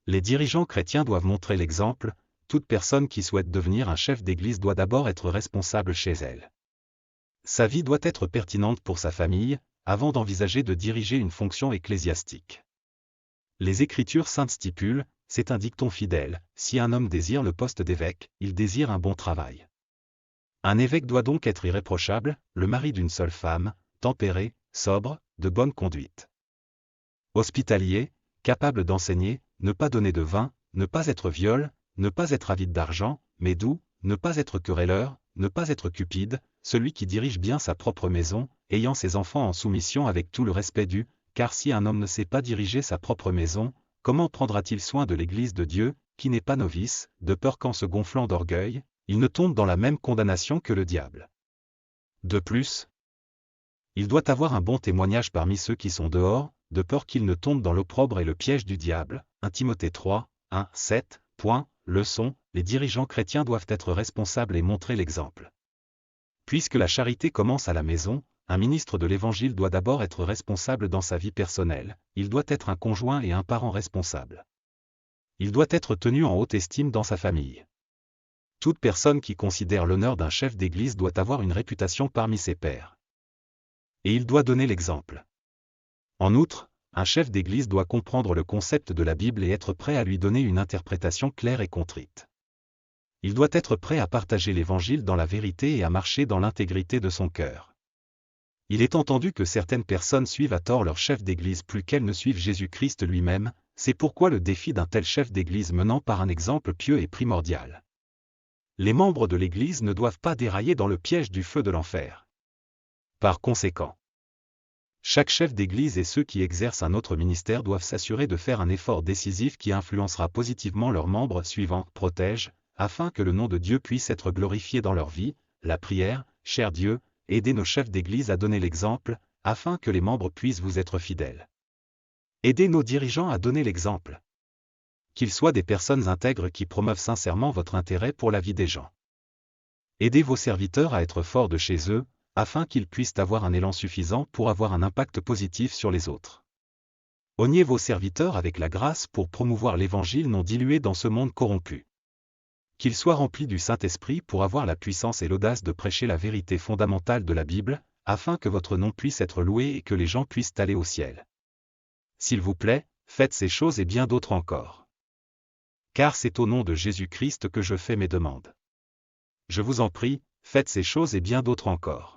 Les dirigeants chrétiens doivent montrer l'exemple. Toute personne qui souhaite devenir un chef d'église doit d'abord être responsable chez elle. Sa vie doit être pertinente pour sa famille, avant d'envisager de diriger une fonction ecclésiastique. Les Écritures saintes stipulent, c'est un dicton fidèle, si un homme désire le poste d'évêque, il désire un bon travail. Un évêque doit donc être irréprochable, le mari d'une seule femme, tempéré, sobre, de bonne conduite. Hospitalier, capable d'enseigner, ne pas donner de vin, ne pas être viol, ne pas être avide d'argent, mais doux, ne pas être querelleur, ne pas être cupide, celui qui dirige bien sa propre maison, ayant ses enfants en soumission avec tout le respect dû, car si un homme ne sait pas diriger sa propre maison, comment prendra-t-il soin de l'Église de Dieu, qui n'est pas novice, de peur qu'en se gonflant d'orgueil, il ne tombe dans la même condamnation que le diable. De plus, il doit avoir un bon témoignage parmi ceux qui sont dehors, de peur qu'il ne tombe dans l'opprobre et le piège du diable. 1 Timothée 3, 1, 7. Leçon, les dirigeants chrétiens doivent être responsables et montrer l'exemple. Puisque la charité commence à la maison, un ministre de l'Évangile doit d'abord être responsable dans sa vie personnelle, il doit être un conjoint et un parent responsable. Il doit être tenu en haute estime dans sa famille. Toute personne qui considère l'honneur d'un chef d'église doit avoir une réputation parmi ses pairs. Et il doit donner l'exemple. En outre, un chef d'église doit comprendre le concept de la Bible et être prêt à lui donner une interprétation claire et contrite. Il doit être prêt à partager l'Évangile dans la vérité et à marcher dans l'intégrité de son cœur. Il est entendu que certaines personnes suivent à tort leur chef d'église plus qu'elles ne suivent Jésus-Christ lui-même, c'est pourquoi le défi d'un tel chef d'église menant par un exemple pieux est primordial. Les membres de l'église ne doivent pas dérailler dans le piège du feu de l'enfer. Par conséquent, chaque chef d'église et ceux qui exercent un autre ministère doivent s'assurer de faire un effort décisif qui influencera positivement leurs membres suivants, protège, afin que le nom de Dieu puisse être glorifié dans leur vie, la prière, cher Dieu, aidez nos chefs d'église à donner l'exemple, afin que les membres puissent vous être fidèles. Aidez nos dirigeants à donner l'exemple. Qu'ils soient des personnes intègres qui promeuvent sincèrement votre intérêt pour la vie des gens. Aidez vos serviteurs à être forts de chez eux, afin qu'ils puissent avoir un élan suffisant pour avoir un impact positif sur les autres. Oignez vos serviteurs avec la grâce pour promouvoir l'Évangile non dilué dans ce monde corrompu. Qu'ils soient remplis du Saint-Esprit pour avoir la puissance et l'audace de prêcher la vérité fondamentale de la Bible, afin que votre nom puisse être loué et que les gens puissent aller au ciel. S'il vous plaît, faites ces choses et bien d'autres encore. Car c'est au nom de Jésus-Christ que je fais mes demandes. Je vous en prie, faites ces choses et bien d'autres encore.